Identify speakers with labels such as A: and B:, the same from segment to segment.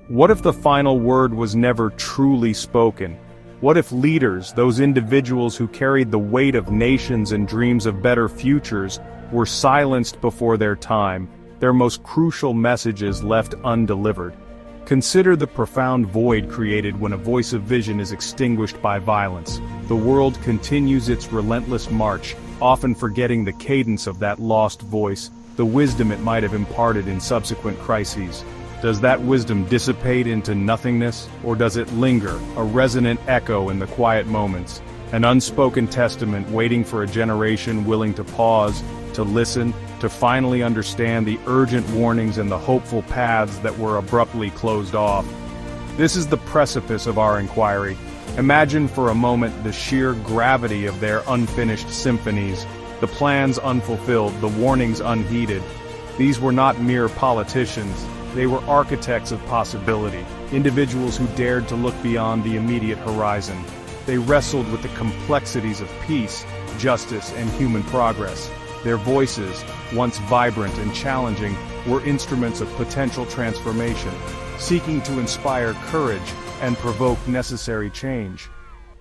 A: What if the final word was never truly spoken? What if leaders, those individuals who carried the weight of nations and dreams of better futures, were silenced before their time, their most crucial messages left undelivered? Consider the profound void created when a voice of vision is extinguished by violence. The world continues its relentless march, often forgetting the cadence of that lost voice, the wisdom it might have imparted in subsequent crises. Does that wisdom dissipate into nothingness, or does it linger, a resonant echo in the quiet moments, an unspoken testament waiting for a generation willing to pause, to listen, to finally understand the urgent warnings and the hopeful paths that were abruptly closed off? This is the precipice of our inquiry. Imagine for a moment the sheer gravity of their unfinished symphonies, the plans unfulfilled, the warnings unheeded. These were not mere politicians. They were architects of possibility, individuals who dared to look beyond the immediate horizon. They wrestled with the complexities of peace, justice, and human progress. Their voices, once vibrant and challenging, were instruments of potential transformation, seeking to inspire courage and provoke necessary change.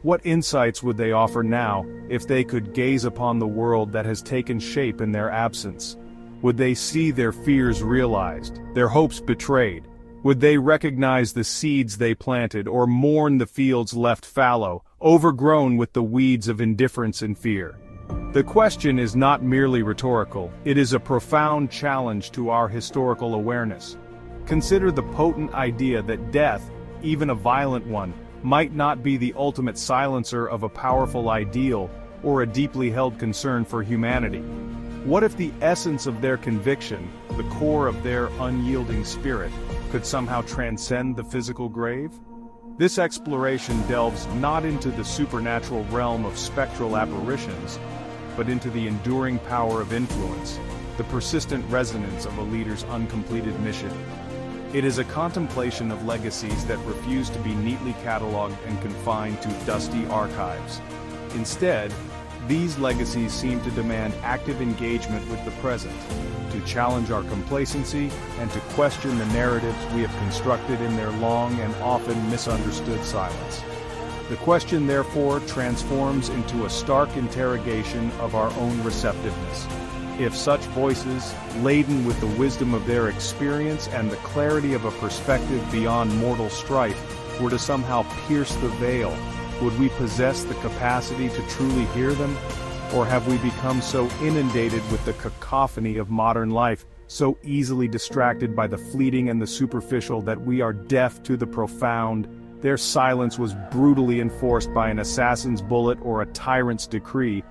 A: What insights would they offer now, if they could gaze upon the world that has taken shape in their absence? Would they see their fears realized, their hopes betrayed? Would they recognize the seeds they planted, or mourn the fields left fallow, overgrown with the weeds of indifference and fear? The question is not merely rhetorical, it is a profound challenge to our historical awareness. Consider the potent idea that death, even a violent one, might not be the ultimate silencer of a powerful ideal or a deeply held concern for humanity. What if the essence of their conviction, the core of their unyielding spirit, could somehow transcend the physical grave? This exploration delves not into the supernatural realm of spectral apparitions, but into the enduring power of influence, the persistent resonance of a leader's uncompleted mission. It is a contemplation of legacies that refuse to be neatly cataloged and confined to dusty archives. Instead, these legacies seem to demand active engagement with the present, to challenge our complacency and to question the narratives we have constructed in their long and often misunderstood silence. The question, therefore, transforms into a stark interrogation of our own receptiveness. If such voices, laden with the wisdom of their experience and the clarity of a perspective beyond mortal strife, were to somehow pierce the veil, would we possess the capacity to truly hear them? Or have we become so inundated with the cacophony of modern life, so easily distracted by the fleeting and the superficial, that we are deaf to the profound? Their silence was brutally enforced by an assassin's bullet or a tyrant's decree.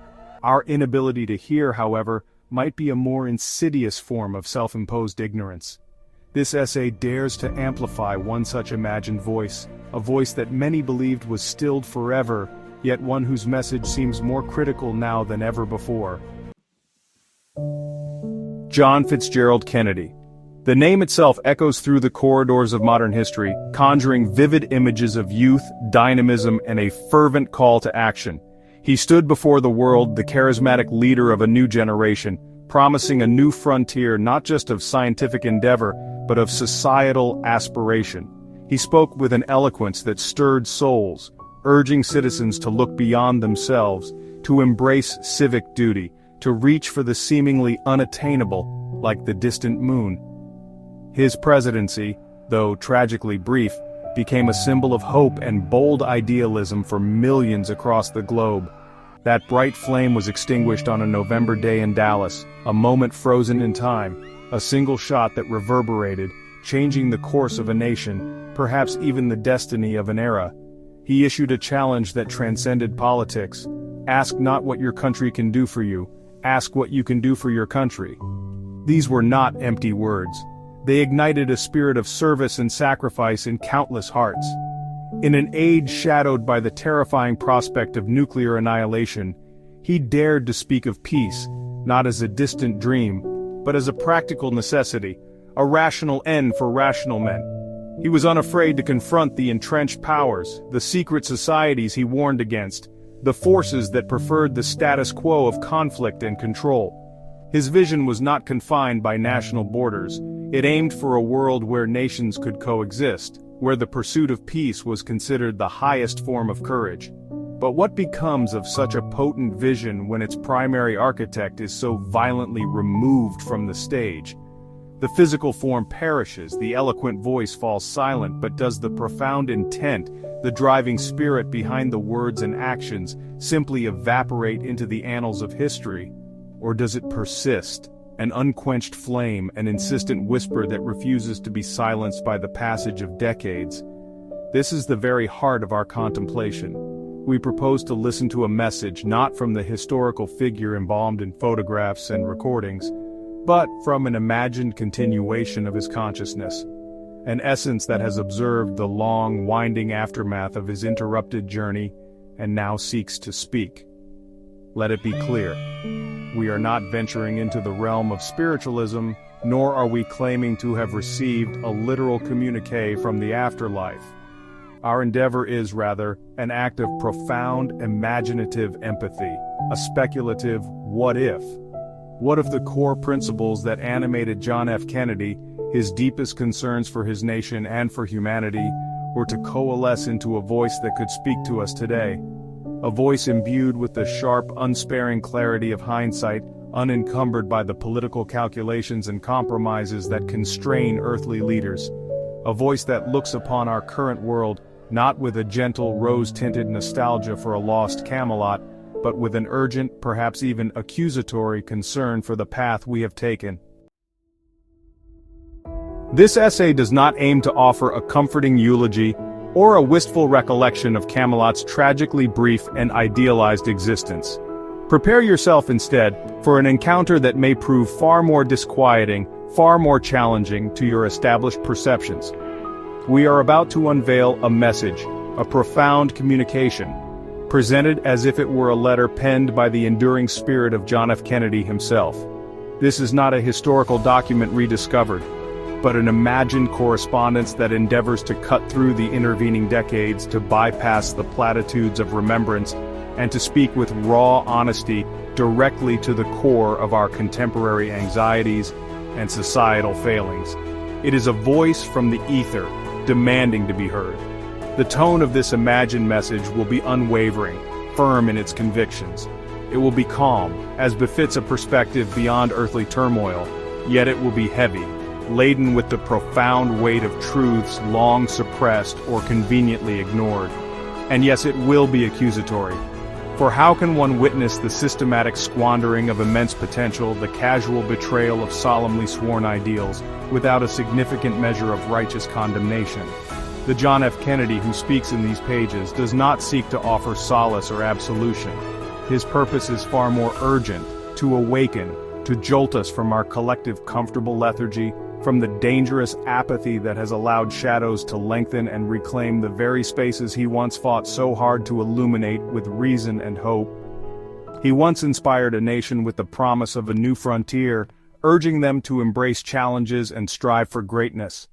A: Our inability to hear, however, might be a more insidious form of self-imposed ignorance. This essay dares to amplify one such imagined voice, a voice that many believed was stilled forever, yet one whose message seems more critical now than ever before. John Fitzgerald Kennedy. The name itself echoes through the corridors of modern history, conjuring vivid images of youth, dynamism, and a fervent call to action. He stood before the world, the charismatic leader of a new generation, promising a new frontier not just of scientific endeavor, but of societal aspiration. He spoke with an eloquence that stirred souls, urging citizens to look beyond themselves, to embrace civic duty, to reach for the seemingly unattainable, like the distant moon. His presidency, though tragically brief, became a symbol of hope and bold idealism for millions across the globe. That bright flame was extinguished on a November day in Dallas, a moment frozen in time, a single shot that reverberated, changing the course of a nation, perhaps even the destiny of an era. He issued a challenge that transcended politics. Ask not what your country can do for you, ask what you can do for your country. These were not empty words. They ignited a spirit of service and sacrifice in countless hearts. In an age shadowed by the terrifying prospect of nuclear annihilation, he dared to speak of peace, not as a distant dream, but as a practical necessity, a rational end for rational men. He was unafraid to confront the entrenched powers, the secret societies he warned against, the forces that preferred the status quo of conflict and control. His vision was not confined by national borders. It aimed for a world where nations could coexist, where the pursuit of peace was considered the highest form of courage. But what becomes of such a potent vision when its primary architect is so violently removed from the stage? The physical form perishes, the eloquent voice falls silent, but does the profound intent, the driving spirit behind the words and actions, simply evaporate into the annals of history? Or does it persist, an unquenched flame, an insistent whisper that refuses to be silenced by the passage of decades? This is the very heart of our contemplation. We propose to listen to a message not from the historical figure embalmed in photographs and recordings, but from an imagined continuation of his consciousness, an essence that has observed the long, winding aftermath of his interrupted journey and now seeks to speak. Let it be clear, we are not venturing into the realm of spiritualism, nor are we claiming to have received a literal communique from the afterlife. Our endeavor is, rather, an act of profound, imaginative empathy, a speculative what if. What if the core principles that animated John F. Kennedy, his deepest concerns for his nation and for humanity, were to coalesce into a voice that could speak to us today? A voice imbued with the sharp, unsparing clarity of hindsight, unencumbered by the political calculations and compromises that constrain earthly leaders. A voice that looks upon our current world, not with a gentle, rose-tinted nostalgia for a lost Camelot, but with an urgent, perhaps even accusatory concern for the path we have taken. This essay does not aim to offer a comforting eulogy or a wistful recollection of Camelot's tragically brief and idealized existence. Prepare yourself instead for an encounter that may prove far more disquieting, far more challenging to your established perceptions. We are about to unveil a message, a profound communication, presented as if it were a letter penned by the enduring spirit of John F. Kennedy himself. This is not a historical document rediscovered, but an imagined correspondence that endeavors to cut through the intervening decades, to bypass the platitudes of remembrance, and to speak with raw honesty directly to the core of our contemporary anxieties and societal failings. It is a voice from the ether, demanding to be heard. The tone of this imagined message will be unwavering, firm in its convictions. It will be calm, as befits a perspective beyond earthly turmoil, yet it will be heavy, laden with the profound weight of truths long suppressed or conveniently ignored. And yes, it will be accusatory. For how can one witness the systematic squandering of immense potential, the casual betrayal of solemnly sworn ideals, without a significant measure of righteous condemnation? The John F. Kennedy who speaks in these pages does not seek to offer solace or absolution. His purpose is far more urgent, to awaken, to jolt us from our collective comfortable lethargy, from the dangerous apathy that has allowed shadows to lengthen and reclaim the very spaces he once fought so hard to illuminate with reason and hope. He once inspired a nation with the promise of a new frontier, urging them to embrace challenges and strive for greatness.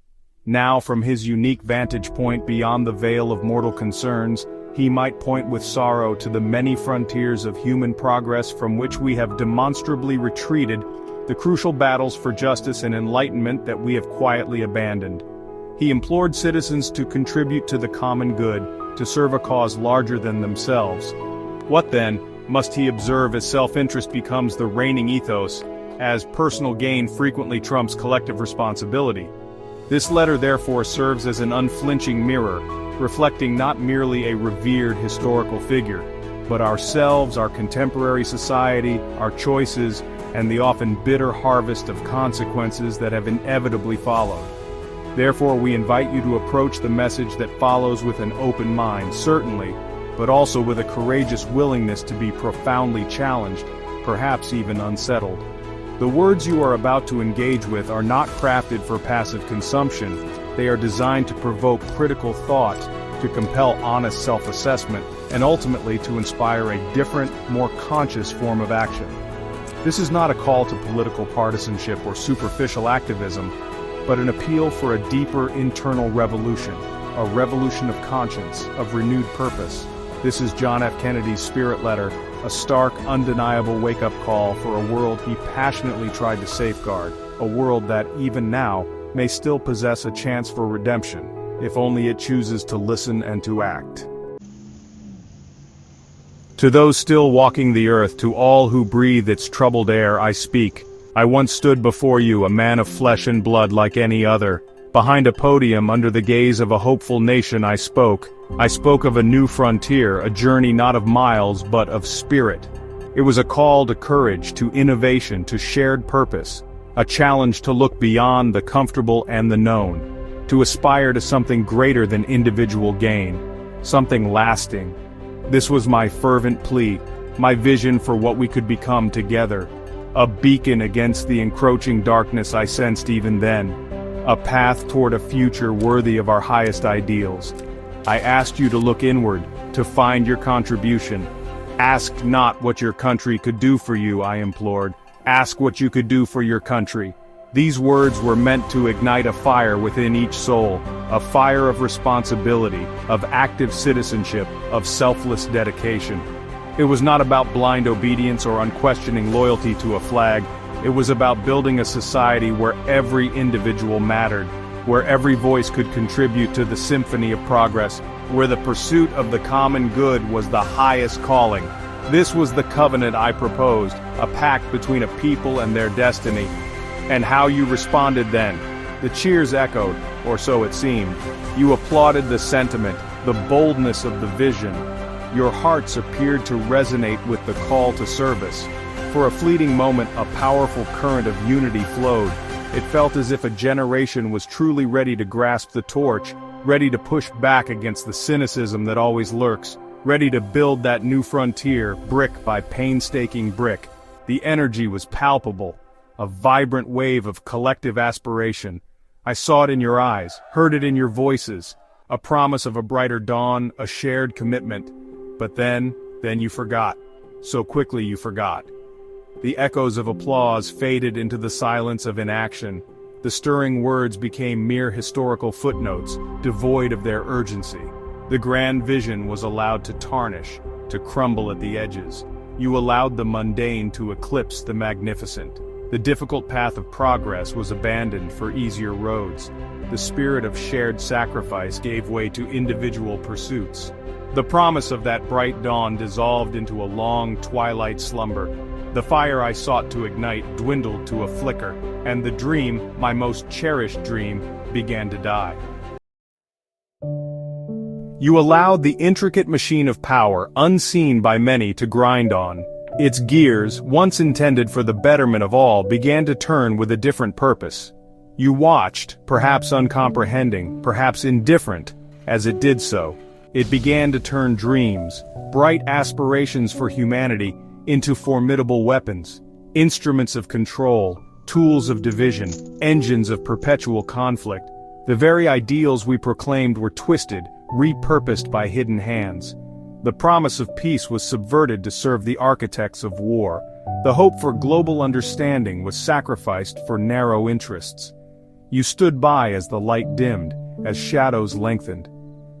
A: Now, from his unique vantage point beyond the veil of mortal concerns, he might point with sorrow to the many frontiers of human progress from which we have demonstrably retreated, the crucial battles for justice and enlightenment that we have quietly abandoned. He implored citizens to contribute to the common good, to serve a cause larger than themselves. What then must he observe as self-interest becomes the reigning ethos, as personal gain frequently trumps collective responsibility? This letter therefore serves as an unflinching mirror, reflecting not merely a revered historical figure, but ourselves, our contemporary society, our choices, and the often bitter harvest of consequences that have inevitably followed. Therefore, we invite you to approach the message that follows with an open mind, certainly, but also with a courageous willingness to be profoundly challenged, perhaps even unsettled. The words you are about to engage with are not crafted for passive consumption. They are designed to provoke critical thought, to compel honest self-assessment, and ultimately to inspire a different, more conscious form of action. This is not a call to political partisanship or superficial activism, but an appeal for a deeper internal revolution, a revolution of conscience, of renewed purpose. This is John F. Kennedy's Spirit Letter, a stark, undeniable wake-up call for a world he passionately tried to safeguard, a world that, even now, may still possess a chance for redemption, if only it chooses to listen and to act. To those still walking the earth, to all who breathe its troubled air, I speak. I once stood before you, a man of flesh and blood like any other. Behind a podium, under the gaze of a hopeful nation, I spoke. I spoke of a new frontier, a journey not of miles, but of spirit. It was a call to courage, to innovation, to shared purpose. A challenge to look beyond the comfortable and the known. To aspire to something greater than individual gain. Something lasting. This was my fervent plea, my vision for what we could become together. A beacon against the encroaching darkness I sensed even then. A path toward a future worthy of our highest ideals. I asked you to look inward, to find your contribution. Ask not what your country could do for you, I implored. Ask what you could do for your country. These words were meant to ignite a fire within each soul, a fire of responsibility, of active citizenship, of selfless dedication. It was not about blind obedience or unquestioning loyalty to a flag. It was about building a society where every individual mattered, where every voice could contribute to the symphony of progress, where the pursuit of the common good was the highest calling. This was the covenant I proposed, a pact between a people and their destiny. And how you responded then. The cheers echoed, or so it seemed. You applauded the sentiment, the boldness of the vision. Your hearts appeared to resonate with the call to service. For a fleeting moment, a powerful current of unity flowed. It felt as if a generation was truly ready to grasp the torch, ready to push back against the cynicism that always lurks, ready to build that new frontier, brick by painstaking brick. The energy was palpable. A vibrant wave of collective aspiration. I saw it in your eyes, heard it in your voices, a promise of a brighter dawn, a shared commitment. But then you forgot. So quickly you forgot. The echoes of applause faded into the silence of inaction. The stirring words became mere historical footnotes, devoid of their urgency. The grand vision was allowed to tarnish, to crumble at the edges. You allowed the mundane to eclipse the magnificent. The difficult path of progress was abandoned for easier roads. The spirit of shared sacrifice gave way to individual pursuits. The promise of that bright dawn dissolved into a long twilight slumber. The fire I sought to ignite dwindled to a flicker, and the dream, my most cherished dream, began to die. You allowed the intricate machine of power, unseen by many, to grind on. Its gears, once intended for the betterment of all, began to turn with a different purpose. You watched, perhaps uncomprehending, perhaps indifferent, as it did so. It began to turn dreams, bright aspirations for humanity, into formidable weapons, instruments of control, tools of division, engines of perpetual conflict. The very ideals we proclaimed were twisted, repurposed by hidden hands. The promise of peace was subverted to serve the architects of war. The hope for global understanding was sacrificed for narrow interests. You stood by as the light dimmed, as shadows lengthened.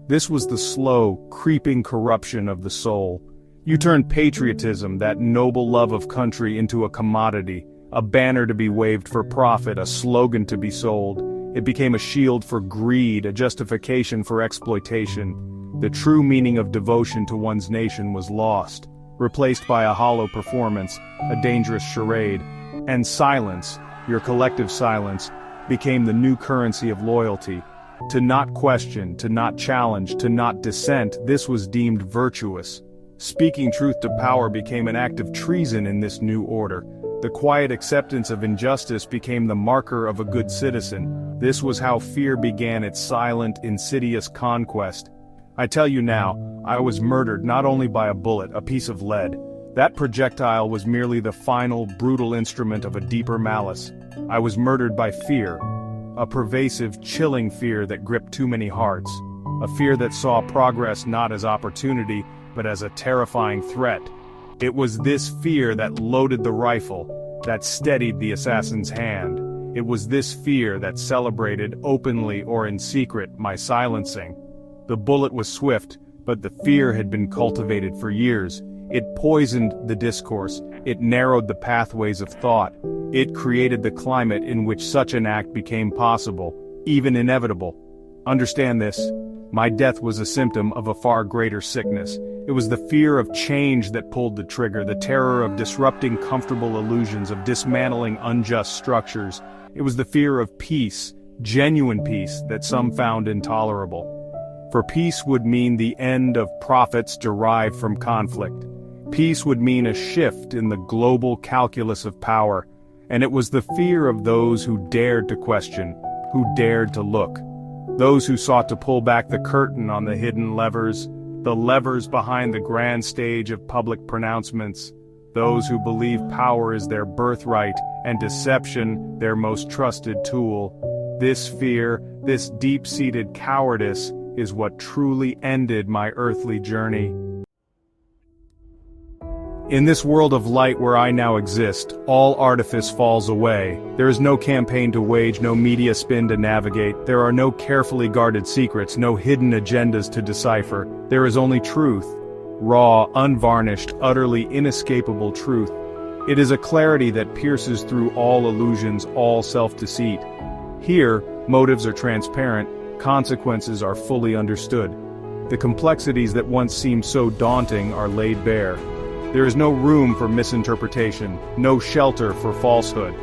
A: This was the slow, creeping corruption of the soul. You turned patriotism, that noble love of country, into a commodity, a banner to be waved for profit, a slogan to be sold. It became a shield for greed, a justification for exploitation. The true meaning of devotion to one's nation was lost, replaced by a hollow performance, a dangerous charade. And silence, your collective silence, became the new currency of loyalty. To not question, to not challenge, to not dissent, this was deemed virtuous. Speaking truth to power became an act of treason in this new order. The quiet acceptance of injustice became the marker of a good citizen. This was how fear began its silent, insidious conquest. I tell you now, I was murdered not only by a bullet, a piece of lead. That projectile was merely the final, brutal instrument of a deeper malice. I was murdered by fear, a pervasive, chilling fear that gripped too many hearts. A fear that saw progress not as opportunity, but as a terrifying threat. It was this fear that loaded the rifle, that steadied the assassin's hand. It was this fear that celebrated, openly or in secret, my silencing. The bullet was swift, but the fear had been cultivated for years. It poisoned the discourse. It narrowed the pathways of thought. It created the climate in which such an act became possible, even inevitable. Understand this. My death was a symptom of a far greater sickness. It was the fear of change that pulled the trigger, the terror of disrupting comfortable illusions, of dismantling unjust structures. It was the fear of peace, genuine peace, that some found intolerable. For peace would mean the end of profits derived from conflict. Peace would mean a shift in the global calculus of power, and it was the fear of those who dared to question, who dared to look. Those who sought to pull back the curtain on the hidden levers, the levers behind the grand stage of public pronouncements, those who believe power is their birthright and deception their most trusted tool. This fear, this deep-seated cowardice, is what truly ended my earthly journey. In this world of light where I now exist, all artifice falls away. There is no campaign to wage, no media spin to navigate. There are no carefully guarded secrets, no hidden agendas to decipher. There is only truth. Raw, unvarnished, utterly inescapable truth. It is a clarity that pierces through all illusions, all self-deceit. Here, motives are transparent, consequences are fully understood. The complexities that once seemed so daunting are laid bare. There is no room for misinterpretation, no shelter for falsehood.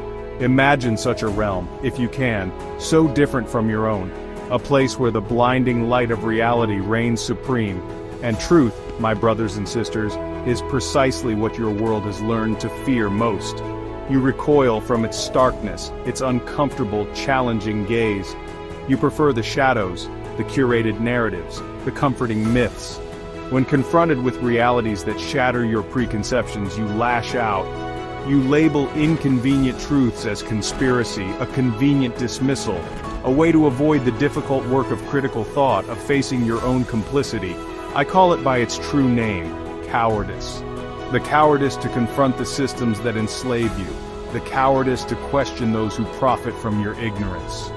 A: Imagine such a realm, if you can, so different from your own, a place where the blinding light of reality reigns supreme, and truth, my brothers and sisters, is precisely what your world has learned to fear most. You recoil from its starkness, its uncomfortable, challenging gaze. You prefer the shadows, the curated narratives, the comforting myths. When confronted with realities that shatter your preconceptions, you lash out. You label inconvenient truths as conspiracy, a convenient dismissal, a way to avoid the difficult work of critical thought, of facing your own complicity. I call it by its true name, cowardice. The cowardice to confront the systems that enslave you, the cowardice to question those who profit from your ignorance.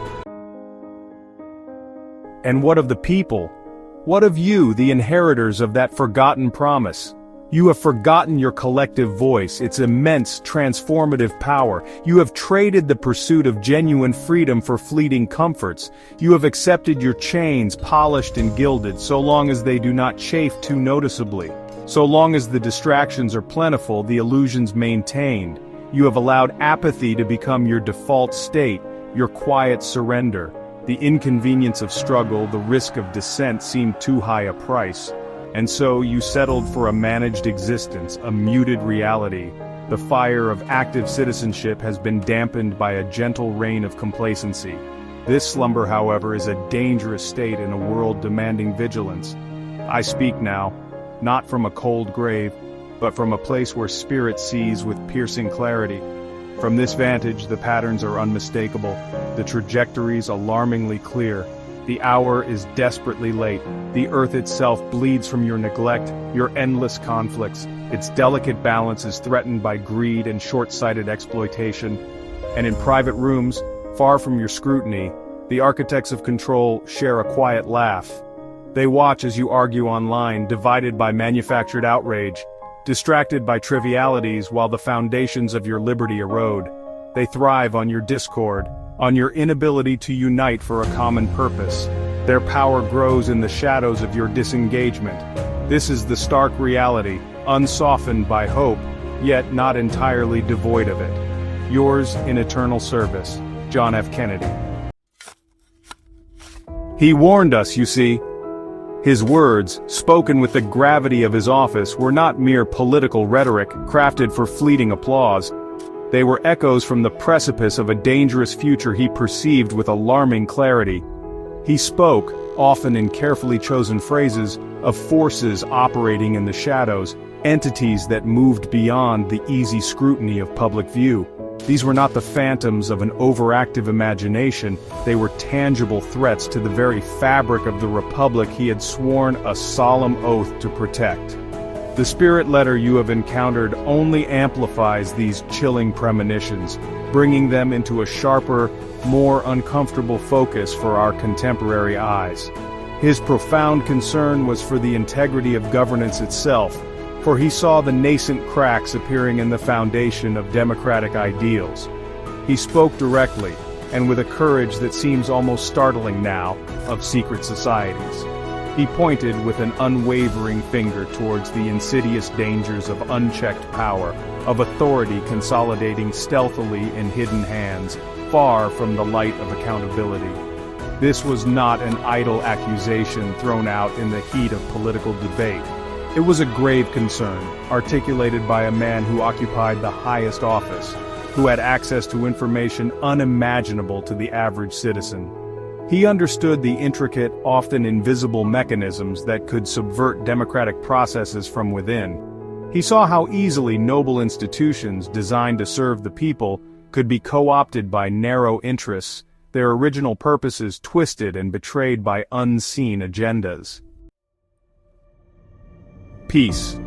A: And what of the people? What of you, the inheritors of that forgotten promise? You have forgotten your collective voice, its immense transformative power. You have traded the pursuit of genuine freedom for fleeting comforts. You have accepted your chains polished and gilded, so long as they do not chafe too noticeably. So long as the distractions are plentiful, the illusions maintained. You have allowed apathy to become your default state, your quiet surrender. The inconvenience of struggle, the risk of dissent seemed too high a price. And so you settled for a managed existence, a muted reality. The fire of active citizenship has been dampened by a gentle rain of complacency. This slumber, however, is a dangerous state in a world demanding vigilance. I speak now, not from a cold grave, but from a place where spirit sees with piercing clarity. From this vantage, the patterns are unmistakable, the trajectories alarmingly clear. The hour is desperately late. The earth itself bleeds from your neglect, your endless conflicts. Its delicate balance is threatened by greed and short-sighted exploitation. And in private rooms, far from your scrutiny, the architects of control share a quiet laugh. They watch as you argue online, divided by manufactured outrage, distracted by trivialities while the foundations of your liberty erode. They thrive on your discord, on your inability to unite for a common purpose. Their power grows in the shadows of your disengagement. This is the stark reality, unsoftened by hope, yet not entirely devoid of it. Yours in eternal service, John F. Kennedy. He warned us, you see. His words, spoken with the gravity of his office, were not mere political rhetoric, crafted for fleeting applause. They were echoes from the precipice of a dangerous future he perceived with alarming clarity. He spoke, often in carefully chosen phrases, of forces operating in the shadows, entities that moved beyond the easy scrutiny of public view. These were not the phantoms of an overactive imagination, they were tangible threats to the very fabric of the republic he had sworn a solemn oath to protect. The spirit letter you have encountered only amplifies these chilling premonitions, bringing them into a sharper, more uncomfortable focus for our contemporary eyes. His profound concern was for the integrity of governance itself, for he saw the nascent cracks appearing in the foundation of democratic ideals. He spoke directly, and with a courage that seems almost startling now, of secret societies. He pointed with an unwavering finger towards the insidious dangers of unchecked power, of authority consolidating stealthily in hidden hands, far from the light of accountability. This was not an idle accusation thrown out in the heat of political debate. It was a grave concern, articulated by a man who occupied the highest office, who had access to information unimaginable to the average citizen. He understood the intricate, often invisible mechanisms that could subvert democratic processes from within. He saw how easily noble institutions designed to serve the people could be co-opted by narrow interests, their original purposes twisted and betrayed by unseen agendas. Peace.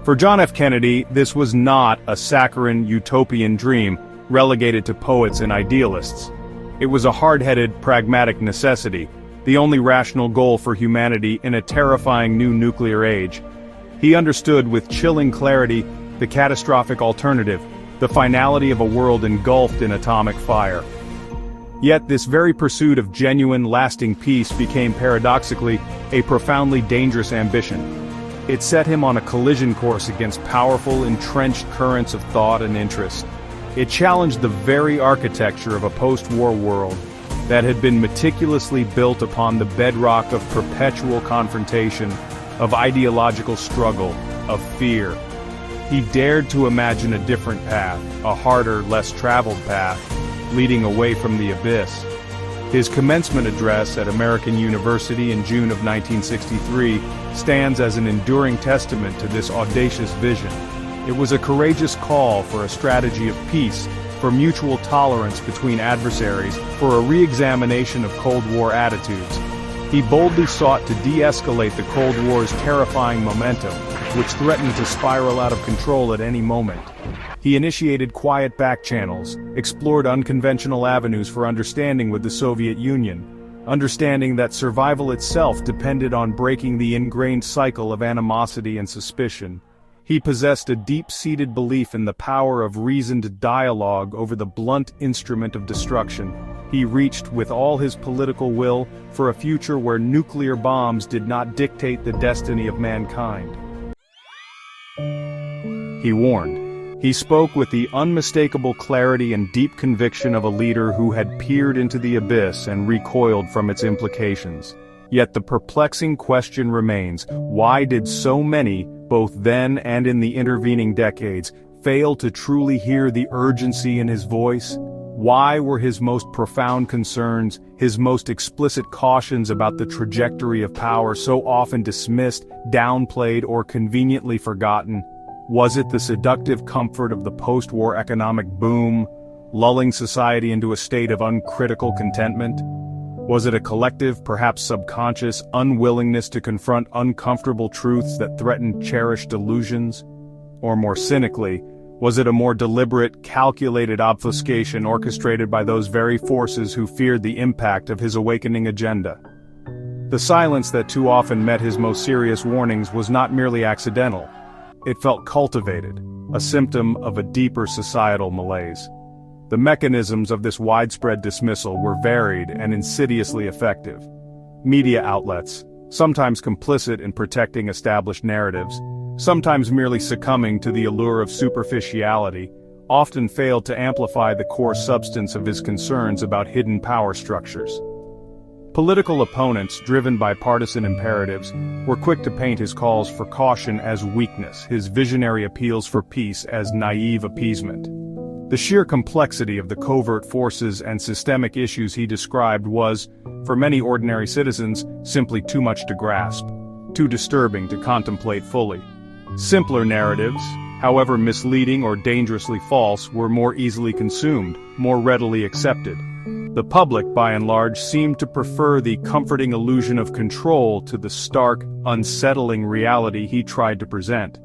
A: For John F. Kennedy, this was not a saccharine utopian dream relegated to poets and idealists. It was a hard-headed, pragmatic necessity, the only rational goal for humanity in a terrifying new nuclear age. He understood with chilling clarity the catastrophic alternative, the finality of a world engulfed in atomic fire. Yet this very pursuit of genuine, lasting peace became paradoxically a profoundly dangerous ambition. It set him on a collision course against powerful, entrenched currents of thought and interest. It challenged the very architecture of a post-war world that had been meticulously built upon the bedrock of perpetual confrontation, of ideological struggle, of fear. He dared to imagine a different path, a harder, less traveled path, leading away from the abyss. His commencement address at American University in June of 1963 stands as an enduring testament to this audacious vision. It was a courageous call for a strategy of peace, for mutual tolerance between adversaries, for a re-examination of Cold War attitudes. He boldly sought to de-escalate the Cold War's terrifying momentum, which threatened to spiral out of control at any moment. He initiated quiet back channels, explored unconventional avenues for understanding with the Soviet Union, understanding that survival itself depended on breaking the ingrained cycle of animosity and suspicion. He possessed a deep-seated belief in the power of reasoned dialogue over the blunt instrument of destruction. He reached with all his political will for a future where nuclear bombs did not dictate the destiny of mankind. He warned. He spoke with the unmistakable clarity and deep conviction of a leader who had peered into the abyss and recoiled from its implications. Yet the perplexing question remains, why did so many, both then and in the intervening decades, fail to truly hear the urgency in his voice? Why were his most profound concerns, his most explicit cautions about the trajectory of power so often dismissed, downplayed, or conveniently forgotten? Was it the seductive comfort of the post-war economic boom, lulling society into a state of uncritical contentment? Was it a collective, perhaps subconscious, unwillingness to confront uncomfortable truths that threatened cherished illusions? Or more cynically, was it a more deliberate, calculated obfuscation orchestrated by those very forces who feared the impact of his awakening agenda? The silence that too often met his most serious warnings was not merely accidental. It felt cultivated, a symptom of a deeper societal malaise. The mechanisms of this widespread dismissal were varied and insidiously effective. Media outlets, sometimes complicit in protecting established narratives, sometimes merely succumbing to the allure of superficiality, often failed to amplify the core substance of his concerns about hidden power structures. Political opponents, driven by partisan imperatives, were quick to paint his calls for caution as weakness, his visionary appeals for peace as naive appeasement. The sheer complexity of the covert forces and systemic issues he described was, for many ordinary citizens, simply too much to grasp, too disturbing to contemplate fully. Simpler narratives, however misleading or dangerously false, were more easily consumed, more readily accepted. The public, by and large, seemed to prefer the comforting illusion of control to the stark, unsettling reality he tried to present.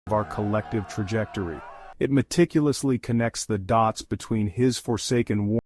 A: of our collective trajectory. It meticulously connects the dots between his forsaken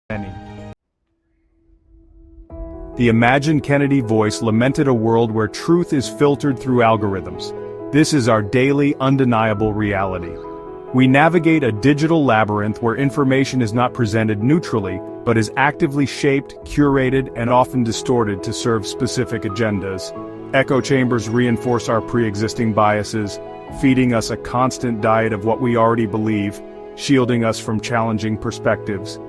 A: many. The imagined Kennedy voice lamented a world where truth is filtered through algorithms. This is our daily, undeniable reality. We navigate a digital labyrinth where information is not presented neutrally, but is actively shaped, curated, and often distorted to serve specific agendas. Echo chambers reinforce our pre-existing biases, feeding us a constant diet of what we already believe, shielding us from challenging perspectives.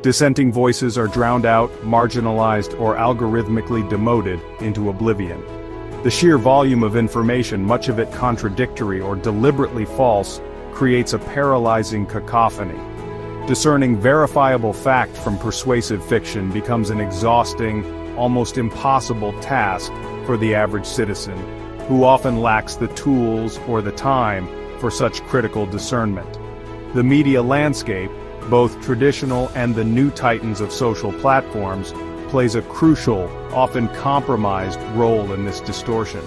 A: Dissenting voices are drowned out, marginalized, or algorithmically demoted into oblivion. The sheer volume of information, much of it contradictory or deliberately false, creates a paralyzing cacophony. Discerning verifiable fact from persuasive fiction becomes an exhausting, almost impossible task for the average citizen, who often lacks the tools or the time for such critical discernment. The media landscape, both traditional and the new titans of social platforms, plays a crucial, often compromised role in this distortion.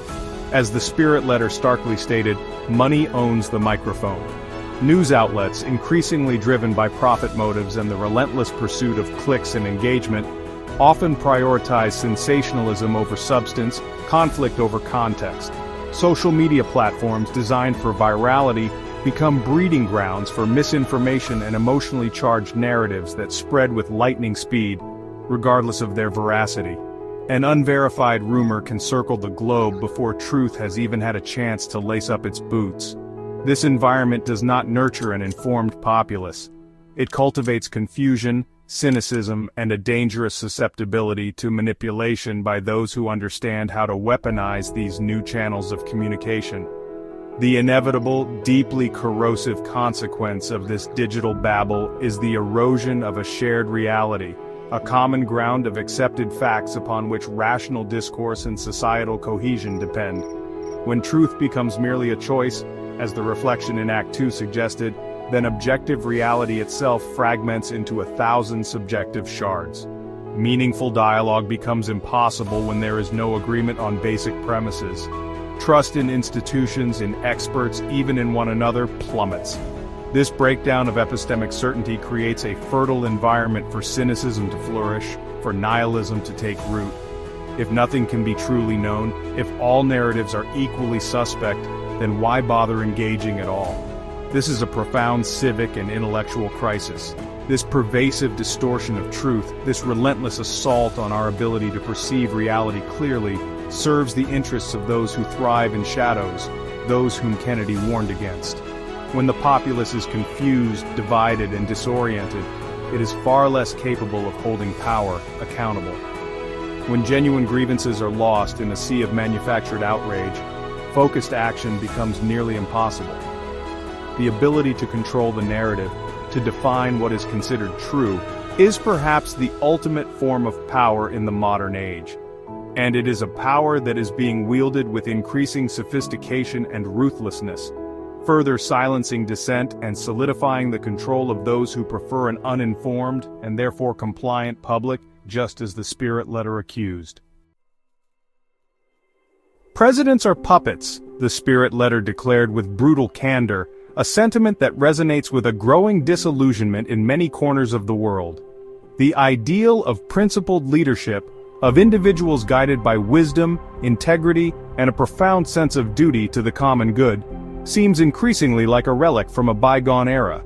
A: As the Spirit letter starkly stated, money owns the microphone. News outlets, increasingly driven by profit motives and the relentless pursuit of clicks and engagement, often prioritize sensationalism over substance, conflict over context. Social media platforms designed for virality become breeding grounds for misinformation and emotionally charged narratives that spread with lightning speed, regardless of their veracity. An unverified rumor can circle the globe before truth has even had a chance to lace up its boots. This environment does not nurture an informed populace. It cultivates confusion, cynicism, and a dangerous susceptibility to manipulation by those who understand how to weaponize these new channels of communication. The inevitable, deeply corrosive consequence of this digital babble is the erosion of a shared reality, a common ground of accepted facts upon which rational discourse and societal cohesion depend. When truth becomes merely a choice, as the reflection in Act 2 suggested, then objective reality itself fragments into 1,000 subjective shards. Meaningful dialogue becomes impossible when there is no agreement on basic premises. Trust in institutions, in experts, even in one another, plummets. This breakdown of epistemic certainty creates a fertile environment for cynicism to flourish, for nihilism to take root. If nothing can be truly known, if all narratives are equally suspect, then why bother engaging at all? This is a profound civic and intellectual crisis. This pervasive distortion of truth, this relentless assault on our ability to perceive reality clearly, serves the interests of those who thrive in shadows, those whom Kennedy warned against. When the populace is confused, divided, and disoriented, it is far less capable of holding power accountable. When genuine grievances are lost in a sea of manufactured outrage, focused action becomes nearly impossible. The ability to control the narrative, to define what is considered true, is perhaps the ultimate form of power in the modern age. And it is a power that is being wielded with increasing sophistication and ruthlessness, further silencing dissent and solidifying the control of those who prefer an uninformed and therefore compliant public, just as the Spirit letter accused. Presidents are puppets, the Spirit letter declared with brutal candor, a sentiment that resonates with a growing disillusionment in many corners of the world. The ideal of principled leadership, of individuals guided by wisdom, integrity, and a profound sense of duty to the common good, seems increasingly like a relic from a bygone era.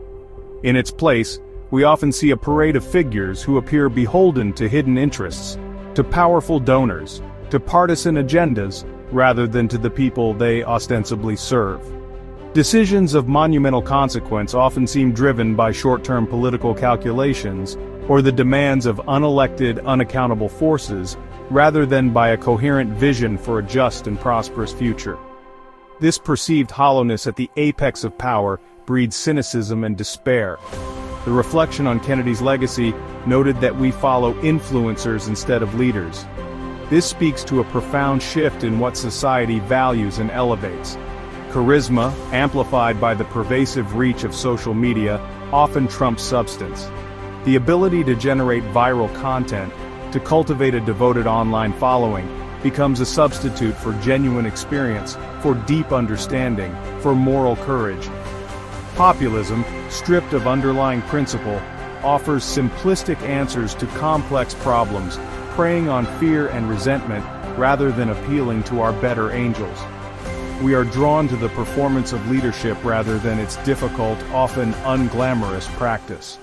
A: In its place, we often see a parade of figures who appear beholden to hidden interests, to powerful donors, to partisan agendas, rather than to the people they ostensibly serve. Decisions of monumental consequence often seem driven by short-term political calculations, or the demands of unelected, unaccountable forces, rather than by a coherent vision for a just and prosperous future. This perceived hollowness at the apex of power breeds cynicism and despair. The reflection on Kennedy's legacy noted that we follow influencers instead of leaders. This speaks to a profound shift in what society values and elevates. Charisma, amplified by the pervasive reach of social media, often trumps substance. The ability to generate viral content, to cultivate a devoted online following, becomes a substitute for genuine experience, for deep understanding, for moral courage. Populism, stripped of underlying principle, offers simplistic answers to complex problems, preying on fear and resentment rather than appealing to our better angels. We are drawn to the performance of leadership rather than its difficult, often unglamorous practice.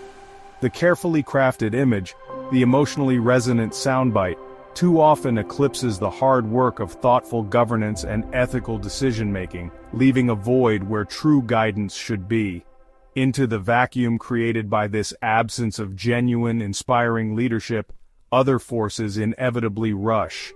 A: The carefully crafted image, the emotionally resonant soundbite, too often eclipses the hard work of thoughtful governance and ethical decision-making, leaving a void where true guidance should be. Into the vacuum created by this absence of genuine, inspiring leadership, other forces inevitably rush.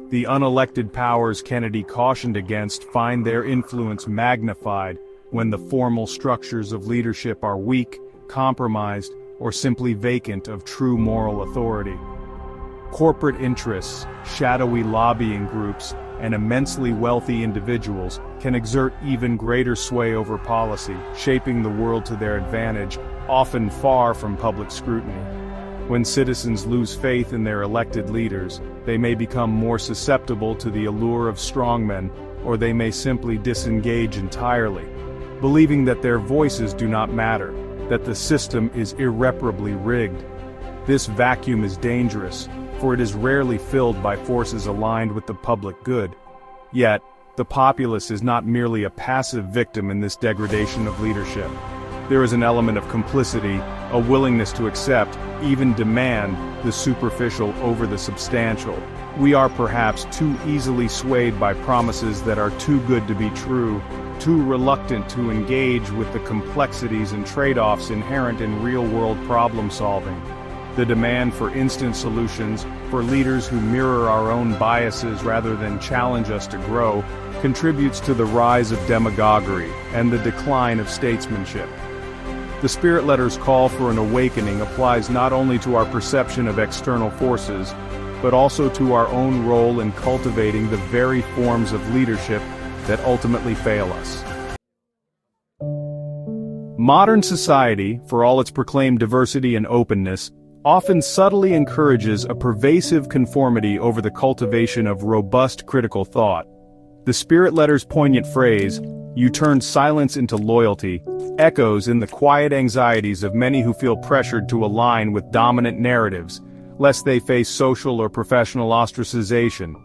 A: The unelected powers Kennedy cautioned against find their influence magnified when the formal structures of leadership are weak, compromised, or simply vacant of true moral authority. Corporate interests, shadowy lobbying groups, and immensely wealthy individuals can exert even greater sway over policy, shaping the world to their advantage, often far from public scrutiny. When citizens lose faith in their elected leaders, they may become more susceptible to the allure of strongmen, or they may simply disengage entirely, believing that their voices do not matter, that the system is irreparably rigged. This vacuum is dangerous, for it is rarely filled by forces aligned with the public good. Yet, the populace is not merely a passive victim in this degradation of leadership. There is an element of complicity, a willingness to accept, even demand, the superficial over the substantial. We are perhaps too easily swayed by promises that are too good to be true, too reluctant to engage with the complexities and trade-offs inherent in real-world problem-solving. The demand for instant solutions, for leaders who mirror our own biases rather than challenge us to grow, contributes to the rise of demagoguery and the decline of statesmanship. The Spirit Letter's call for an awakening applies not only to our perception of external forces, but also to our own role in cultivating the very forms of leadership that ultimately fail us. Modern society, for all its proclaimed diversity and openness, often subtly encourages a pervasive conformity over the cultivation of robust critical thought. The Spirit Letter's poignant phrase, "You turn silence into loyalty," echoes in the quiet anxieties of many who feel pressured to align with dominant narratives, lest they face social or professional ostracization.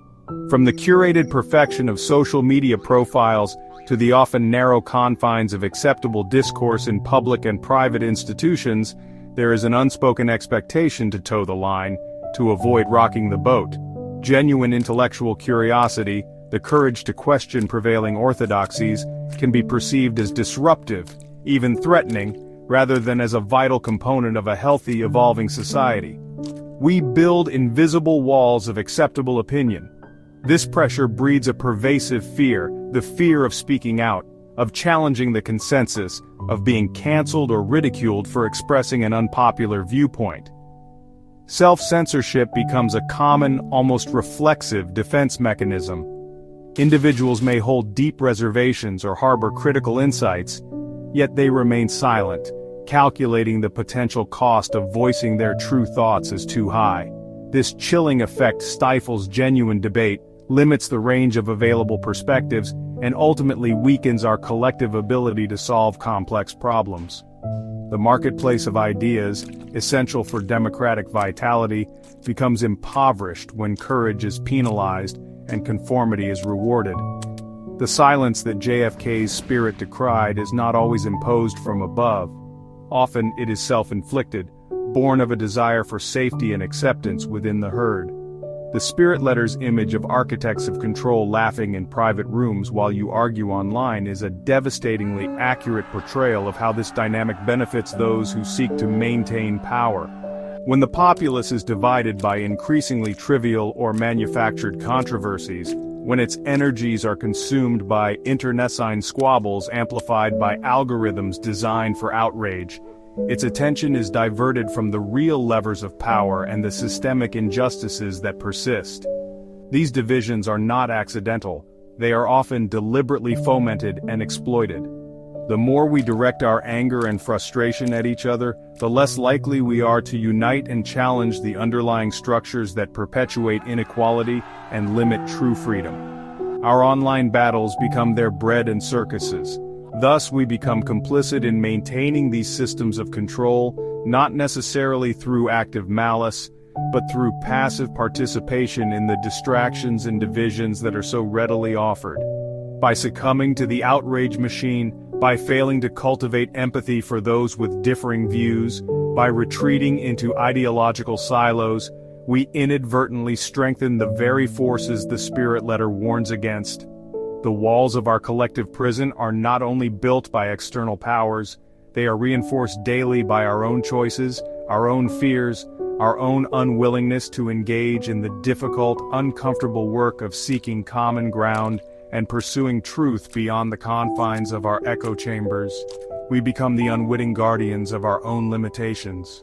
A: From the curated perfection of social media profiles to the often narrow confines of acceptable discourse in public and private institutions, there is an unspoken expectation to toe the line, to avoid rocking the boat. Genuine intellectual curiosity, the courage to question prevailing orthodoxies, can be perceived as disruptive, even threatening, rather than as a vital component of a healthy, evolving society. We build invisible walls of acceptable opinion. This pressure breeds a pervasive fear, the fear of speaking out, of challenging the consensus, of being canceled or ridiculed for expressing an unpopular viewpoint. Self-censorship becomes a common, almost reflexive defense mechanism. Individuals may hold deep reservations or harbor critical insights, yet they remain silent, calculating the potential cost of voicing their true thoughts as too high. This chilling effect stifles genuine debate, limits the range of available perspectives, and ultimately weakens our collective ability to solve complex problems. The marketplace of ideas, essential for democratic vitality, becomes impoverished when courage is penalized and conformity is rewarded. The silence that JFK's spirit decried is not always imposed from above. Often it is self-inflicted, born of a desire for safety and acceptance within the herd. The Spirit Letter's image of architects of control laughing in private rooms while you argue online is a devastatingly accurate portrayal of how this dynamic benefits those who seek to maintain power. When the populace is divided by increasingly trivial or manufactured controversies, when its energies are consumed by internecine squabbles amplified by algorithms designed for outrage, its attention is diverted from the real levers of power and the systemic injustices that persist. These divisions are not accidental, they are often deliberately fomented and exploited. The more we direct our anger and frustration at each other, the less likely we are to unite and challenge the underlying structures that perpetuate inequality and limit true freedom. Our online battles become their bread and circuses. Thus we become complicit in maintaining these systems of control, not necessarily through active malice, but through passive participation in the distractions and divisions that are so readily offered. By succumbing to the outrage machine, by failing to cultivate empathy for those with differing views, by retreating into ideological silos, we inadvertently strengthen the very forces the Spirit letter warns against. The walls of our collective prison are not only built by external powers, they are reinforced daily by our own choices, our own fears, our own unwillingness to engage in the difficult, uncomfortable work of seeking common ground and pursuing truth beyond the confines of our echo chambers. We become the unwitting guardians of our own limitations.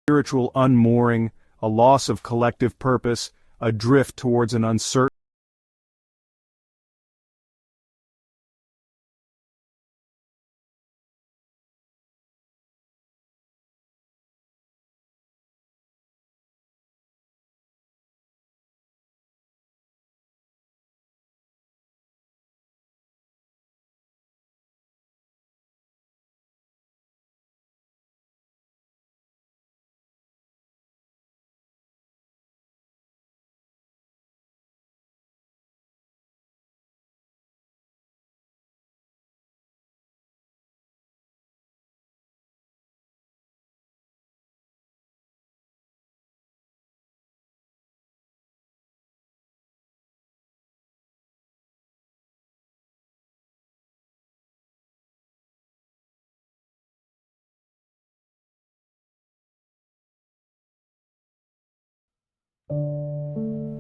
A: Spiritual unmooring, a loss of collective purpose, a drift towards an uncertain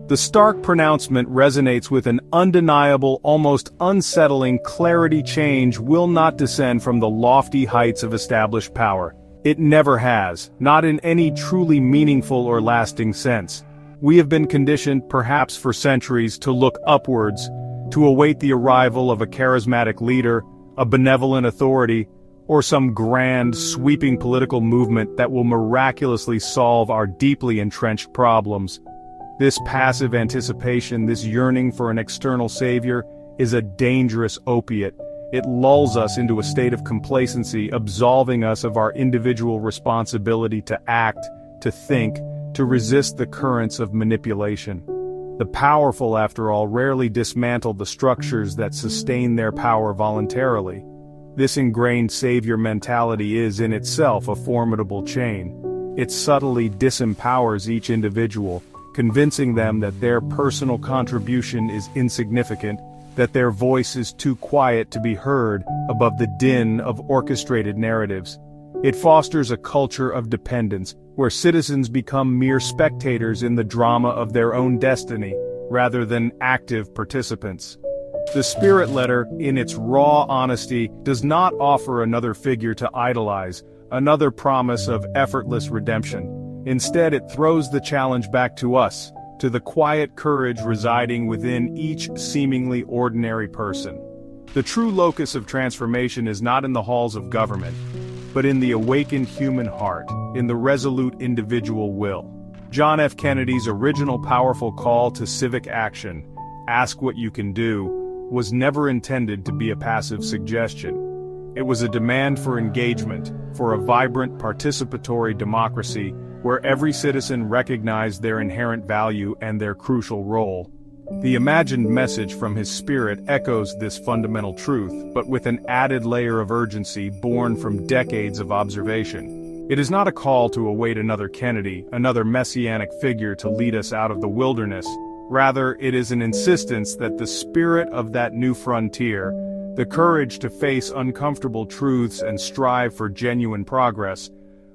A: The stark pronouncement resonates with an undeniable, almost unsettling clarity. Change will not descend from the lofty heights of established power. It never has, not in any truly meaningful or lasting sense. We have been conditioned, perhaps for centuries, to look upwards, to await the arrival of a charismatic leader, a benevolent authority, or some grand, sweeping political movement that will miraculously solve our deeply entrenched problems. This passive anticipation, this yearning for an external savior, is a dangerous opiate. It lulls us into a state of complacency, absolving us of our individual responsibility to act, to think, to resist the currents of manipulation. The powerful, after all, rarely dismantle the structures that sustain their power voluntarily. This ingrained savior mentality is in itself a formidable chain. It subtly disempowers each individual, convincing them that their personal contribution is insignificant, that their voice is too quiet to be heard above the din of orchestrated narratives. It fosters a culture of dependence, where citizens become mere spectators in the drama of their own destiny, rather than active participants. The Spirit Letter, in its raw honesty, does not offer another figure to idolize, another promise of effortless redemption. Instead, it throws the challenge back to us, to the quiet courage residing within each seemingly ordinary person. The true locus of transformation is not in the halls of government, but in the awakened human heart, in the resolute individual will. John F. Kennedy's original powerful call to civic action, "Ask what you can do," was never intended to be a passive suggestion. It was a demand for engagement, for a vibrant participatory democracy where every citizen recognized their inherent value and their crucial role. The imagined message from his spirit echoes this fundamental truth, but with an added layer of urgency born from decades of observation. It is not a call to await another Kennedy, another messianic figure to lead us out of the wilderness. Rather, it is an insistence that the spirit of that new frontier, the courage to face uncomfortable truths and strive for genuine progress,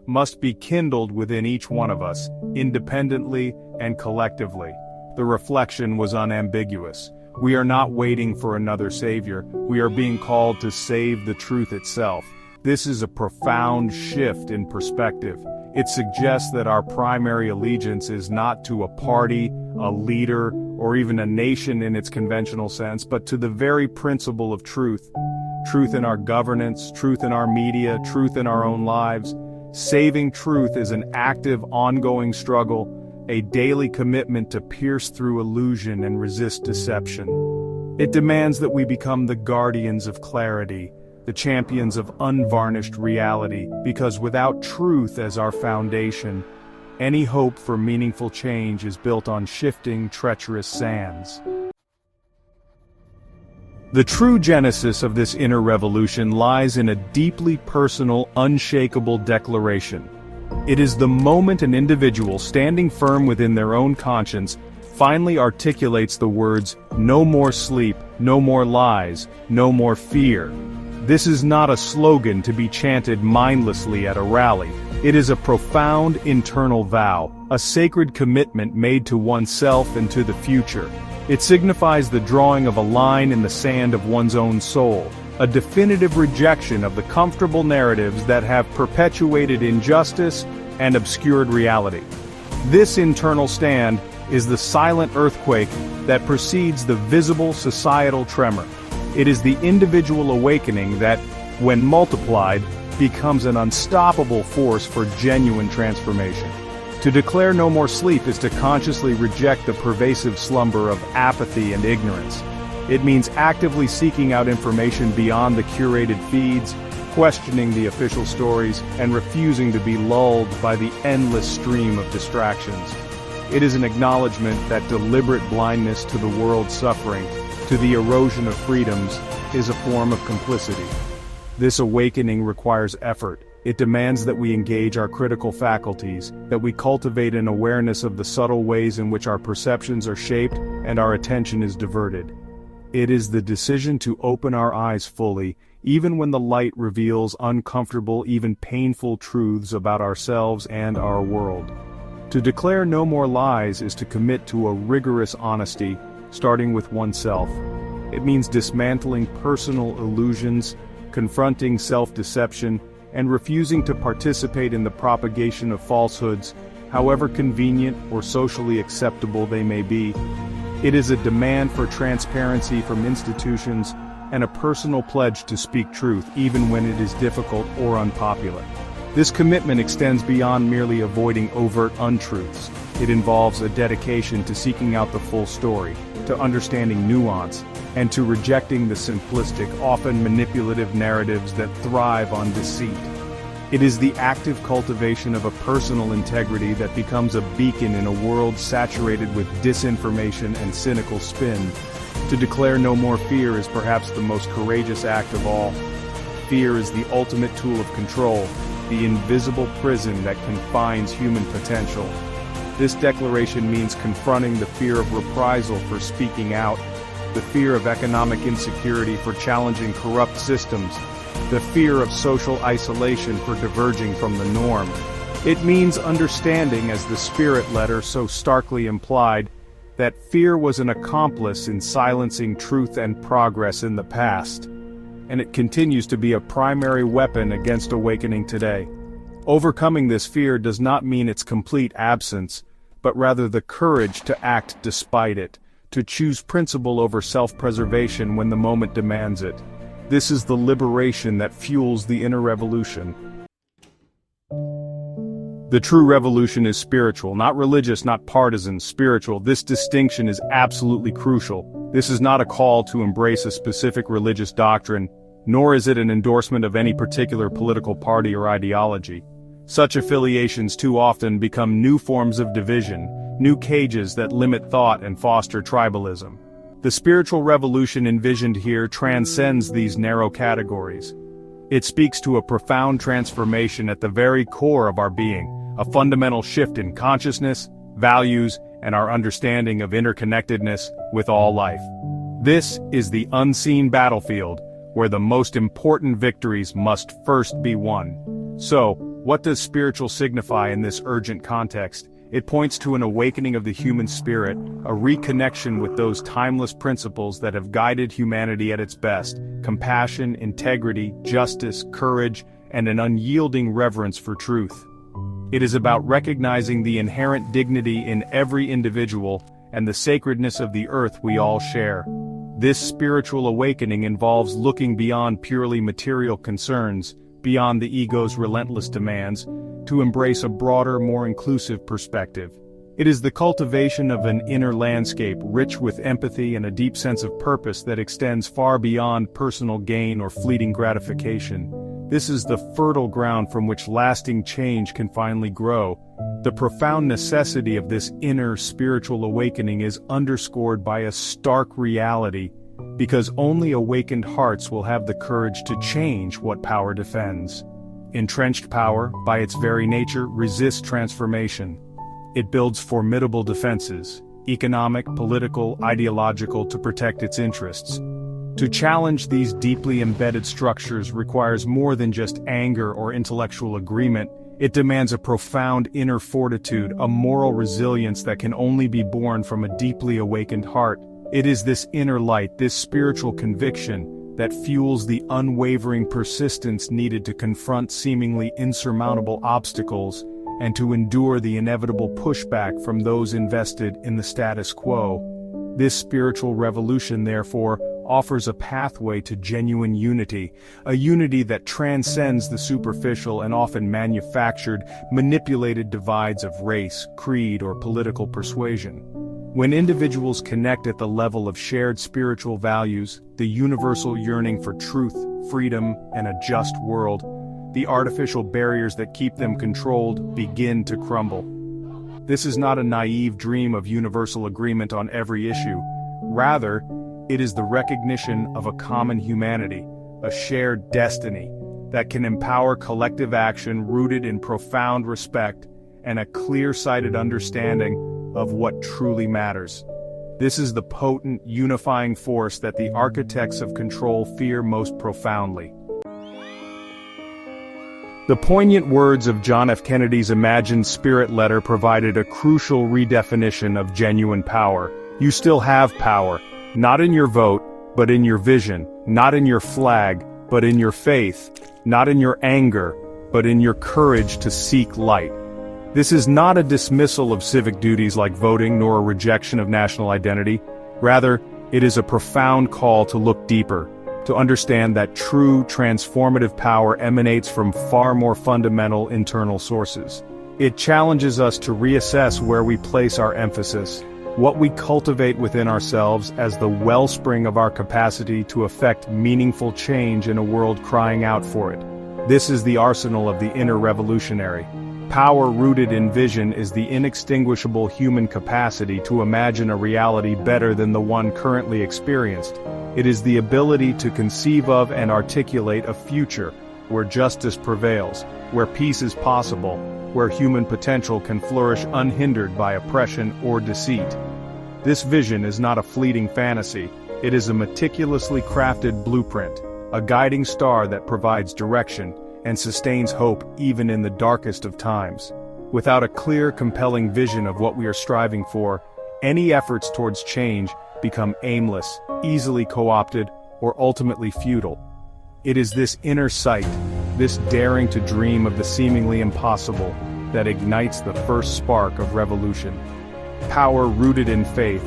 A: must be kindled within each one of us, independently and collectively. The reflection was unambiguous. We are not waiting for another savior, we are being called to save the truth itself. This is a profound shift in perspective. It suggests that our primary allegiance is not to a party, a leader, or even a nation in its conventional sense, but to the very principle of truth. Truth in our governance, truth in our media, truth in our own lives. Saving truth is an active, ongoing struggle, a daily commitment to pierce through illusion and resist deception. It demands that we become the guardians of clarity, the champions of unvarnished reality, because without truth as our foundation, any hope for meaningful change is built on shifting, treacherous sands. The true genesis of this inner revolution lies in a deeply personal, unshakable declaration. It is the moment an individual standing firm within their own conscience finally articulates the words, "No more sleep, no more lies, no more fear." This is not a slogan to be chanted mindlessly at a rally. It is a profound internal vow, a sacred commitment made to oneself and to the future. It signifies the drawing of a line in the sand of one's own soul, a definitive rejection of the comfortable narratives that have perpetuated injustice and obscured reality. This internal stand is the silent earthquake that precedes the visible societal tremor. It is the individual awakening that, when multiplied, becomes an unstoppable force for genuine transformation. To declare no more sleep is to consciously reject the pervasive slumber of apathy and ignorance. It means actively seeking out information beyond the curated feeds, questioning the official stories, and refusing to be lulled by the endless stream of distractions. It is an acknowledgement that deliberate blindness to the world's suffering, to the erosion of freedoms, is a form of complicity. This awakening requires effort. It demands that we engage our critical faculties, that we cultivate an awareness of the subtle ways in which our perceptions are shaped and our attention is diverted. It is the decision to open our eyes fully, even when the light reveals uncomfortable, even painful truths about ourselves and our world. To declare no more lies is to commit to a rigorous honesty, starting with oneself. It means dismantling personal illusions, confronting self-deception, and refusing to participate in the propagation of falsehoods, however convenient or socially acceptable they may be. It is a demand for transparency from institutions and a personal pledge to speak truth even when it is difficult or unpopular. This commitment extends beyond merely avoiding overt untruths. It involves a dedication to seeking out the full story, to understanding nuance, and to rejecting the simplistic, often manipulative narratives that thrive on deceit. It is the active cultivation of a personal integrity that becomes a beacon in a world saturated with disinformation and cynical spin. To declare no more fear is perhaps the most courageous act of all. Fear is the ultimate tool of control, the invisible prison that confines human potential. This declaration means confronting the fear of reprisal for speaking out, the fear of economic insecurity for challenging corrupt systems, the fear of social isolation for diverging from the norm. It means understanding, as the Spirit letter so starkly implied, that fear was an accomplice in silencing truth and progress in the past, and it continues to be a primary weapon against awakening today. Overcoming this fear does not mean its complete absence, but rather the courage to act despite it, to choose principle over self-preservation when the moment demands it. This is the liberation that fuels the inner revolution. The true revolution is spiritual, not religious, not partisan, spiritual. This distinction is absolutely crucial. This is not a call to embrace a specific religious doctrine, nor is it an endorsement of any particular political party or ideology. Such affiliations too often become new forms of division, new cages that limit thought and foster tribalism. The spiritual revolution envisioned here transcends these narrow categories. It speaks to a profound transformation at the very core of our being, a fundamental shift in consciousness, values, and our understanding of interconnectedness with all life. This is the unseen battlefield, where the most important victories must first be won. So, what does spiritual signify in this urgent context? It points to an awakening of the human spirit, a reconnection with those timeless principles that have guided humanity at its best: compassion, integrity, justice, courage, and an unyielding reverence for truth. It is about recognizing the inherent dignity in every individual and the sacredness of the earth we all share. This spiritual awakening involves looking beyond purely material concerns, beyond the ego's relentless demands, to embrace a broader, more inclusive perspective. It is the cultivation of an inner landscape rich with empathy and a deep sense of purpose that extends far beyond personal gain or fleeting gratification. This is the fertile ground from which lasting change can finally grow. The profound necessity of this inner spiritual awakening is underscored by a stark reality, because only awakened hearts will have the courage to change what power defends. Entrenched power, by its very nature, resists transformation. It builds formidable defenses, economic, political, ideological, to protect its interests. To challenge these deeply embedded structures requires more than just anger or intellectual agreement. It demands a profound inner fortitude, a moral resilience that can only be born from a deeply awakened heart. It is this inner light, this spiritual conviction, that fuels the unwavering persistence needed to confront seemingly insurmountable obstacles and to endure the inevitable pushback from those invested in the status quo. This spiritual revolution, therefore, offers a pathway to genuine unity, a unity that transcends the superficial and often manufactured, manipulated divides of race, creed, or political persuasion. When individuals connect at the level of shared spiritual values, the universal yearning for truth, freedom, and a just world, the artificial barriers that keep them controlled begin to crumble. This is not a naive dream of universal agreement on every issue. Rather, it is the recognition of a common humanity, a shared destiny, that can empower collective action rooted in profound respect and a clear-sighted understanding of what truly matters. This is the potent, unifying force that the architects of control fear most profoundly. The poignant words of John F. Kennedy's imagined spirit letter provided a crucial redefinition of genuine power. You still have power, not in your vote, but in your vision, not in your flag, but in your faith, not in your anger, but in your courage to seek light. This is not a dismissal of civic duties like voting, nor a rejection of national identity. Rather, it is a profound call to look deeper, to understand that true transformative power emanates from far more fundamental internal sources. It challenges us to reassess where we place our emphasis, what we cultivate within ourselves as the wellspring of our capacity to effect meaningful change in a world crying out for it. This is the arsenal of the inner revolutionary. Power rooted in vision is the inextinguishable human capacity to imagine a reality better than the one currently experienced. It is the ability to conceive of and articulate a future where justice prevails, where peace is possible, where human potential can flourish unhindered by oppression or deceit. This vision is not a fleeting fantasy, it is a meticulously crafted blueprint, a guiding star that provides direction and sustains hope even in the darkest of times. Without a clear, compelling vision of what we are striving for, any efforts towards change become aimless, easily co-opted, or ultimately futile. It is this inner sight, this daring to dream of the seemingly impossible, that ignites the first spark of revolution. Power rooted in faith,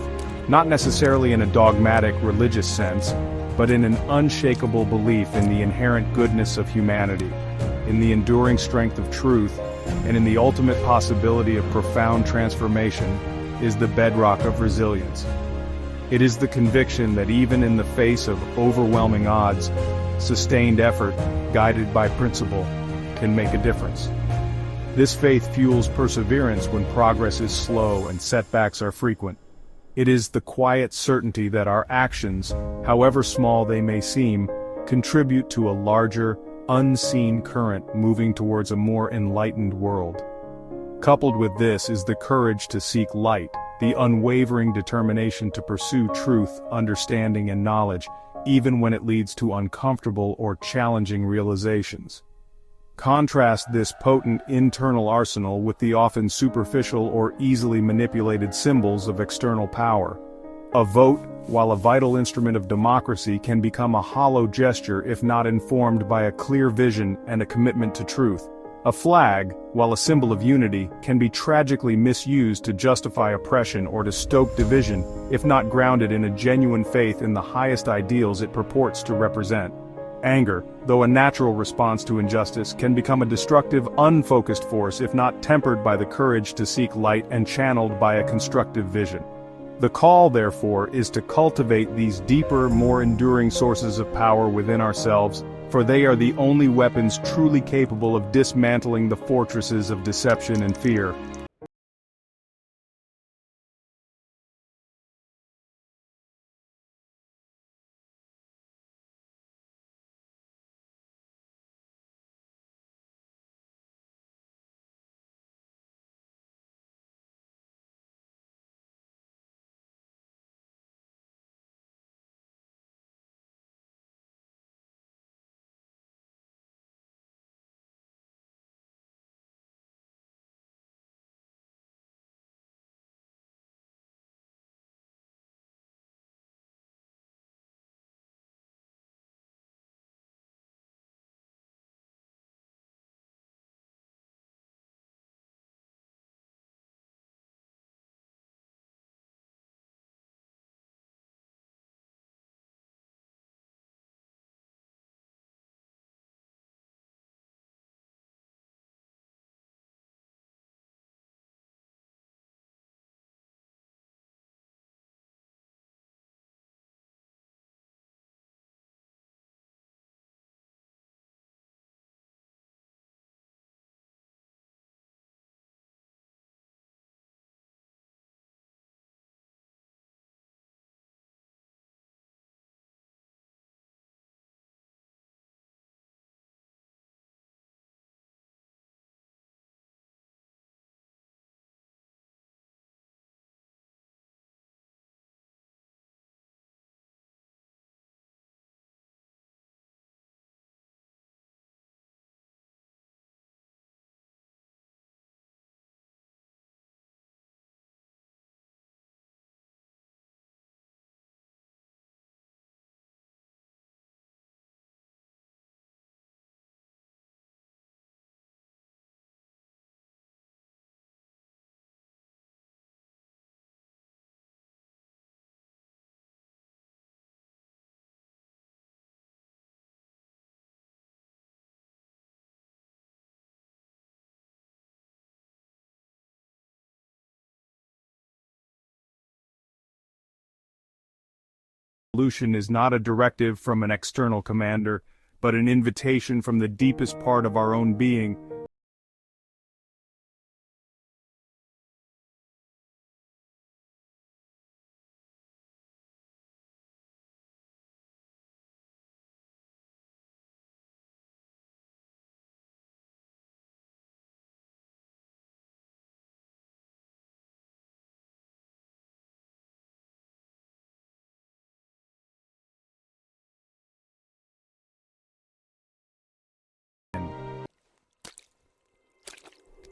A: not necessarily in a dogmatic religious sense, but in an unshakable belief in the inherent goodness of humanity, in the enduring strength of truth, and in the ultimate possibility of profound transformation, is the bedrock of resilience. It is the conviction that even in the face of overwhelming odds, sustained effort, guided by principle, can make a difference. This faith fuels perseverance when progress is slow and setbacks are frequent. It is the quiet certainty that our actions, however small they may seem, contribute to a larger, unseen current moving towards a more enlightened world. Coupled with this is the courage to seek light, the unwavering determination to pursue truth, understanding, and knowledge, even when it leads to uncomfortable or challenging realizations. Contrast this potent internal arsenal with the often superficial or easily manipulated symbols of external power. A vote, while a vital instrument of democracy, can become a hollow gesture if not informed by a clear vision and a commitment to truth. A flag, while a symbol of unity, can be tragically misused to justify oppression or to stoke division, if not grounded in a genuine faith in the highest ideals it purports to represent. Anger, though a natural response to injustice, can become a destructive, unfocused force if not tempered by the courage to seek light and channeled by a constructive vision. The call, therefore, is to cultivate these deeper, more enduring sources of power within ourselves, for they are the only weapons truly capable of dismantling the fortresses of deception and fear. Revolution is not a directive from an external commander, but an invitation from the deepest part of our own being.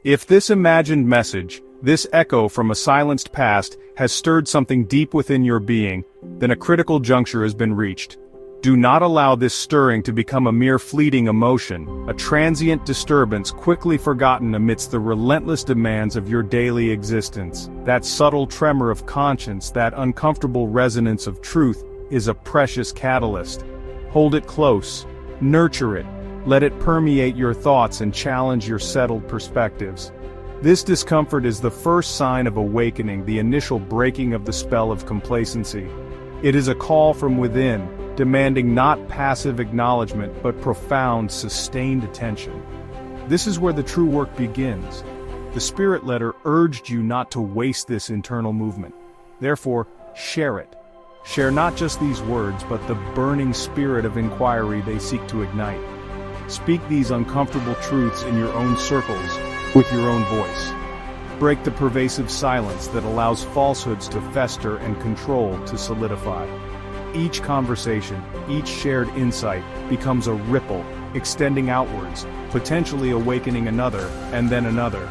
A: If this imagined message, this echo from a silenced past, has stirred something deep within your being, then a critical juncture has been reached. Do not allow this stirring to become a mere fleeting emotion, a transient disturbance quickly forgotten amidst the relentless demands of your daily existence. That subtle tremor of conscience, that uncomfortable resonance of truth, is a precious catalyst. Hold it close, nurture it, let it permeate your thoughts and challenge your settled perspectives. This discomfort is the first sign of awakening, the initial breaking of the spell of complacency. It is a call from within, demanding not passive acknowledgement but profound, sustained attention. This is where the true work begins. The Spirit letter urged you not to waste this internal movement. Therefore, share it. Share not just these words, but the burning spirit of inquiry they seek to ignite. Speak these uncomfortable truths in your own circles, with your own voice. Break the pervasive silence that allows falsehoods to fester and control to solidify. Each conversation, each shared insight, becomes a ripple, extending outwards, potentially awakening another, and then another.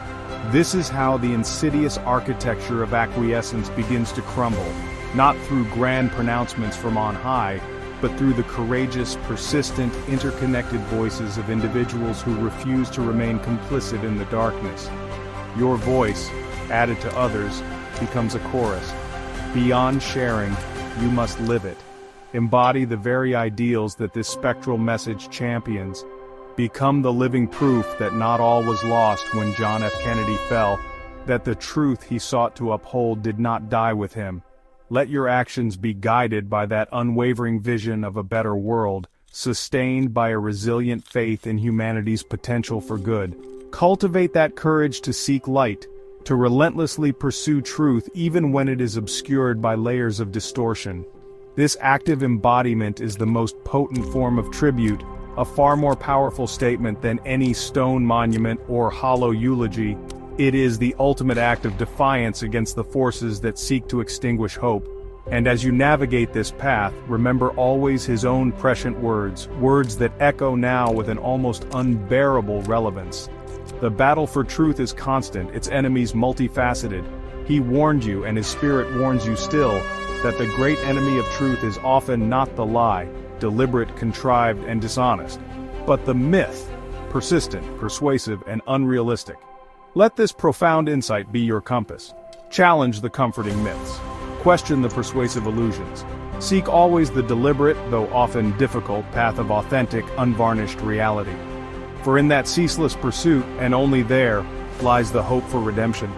A: This is how the insidious architecture of acquiescence begins to crumble, not through grand pronouncements from on high, but through the courageous, persistent, interconnected voices of individuals who refuse to remain complicit in the darkness. Your voice, added to others, becomes a chorus. Beyond sharing, you must live it. Embody the very ideals that this spectral message champions. Become the living proof that not all was lost when John F. Kennedy fell, that the truth he sought to uphold did not die with him. Let your actions be guided by that unwavering vision of a better world, sustained by a resilient faith in humanity's potential for good. Cultivate that courage to seek light, to relentlessly pursue truth even when it is obscured by layers of distortion. This active embodiment is the most potent form of tribute, a far more powerful statement than any stone monument or hollow eulogy. It is the ultimate act of defiance against the forces that seek to extinguish hope. And as you navigate this path, remember always his own prescient words, words that echo now with an almost unbearable relevance. The battle for truth is constant, its enemies multifaceted. He warned you, and his Spirit warns you still, that the great enemy of truth is often not the lie, deliberate, contrived, and dishonest, but the myth, persistent, persuasive, and unrealistic. Let this profound insight be your compass. Challenge the comforting myths. Question the persuasive illusions. Seek always the deliberate, though often difficult, path of authentic, unvarnished reality. For in that ceaseless pursuit, and only there, lies the hope for redemption.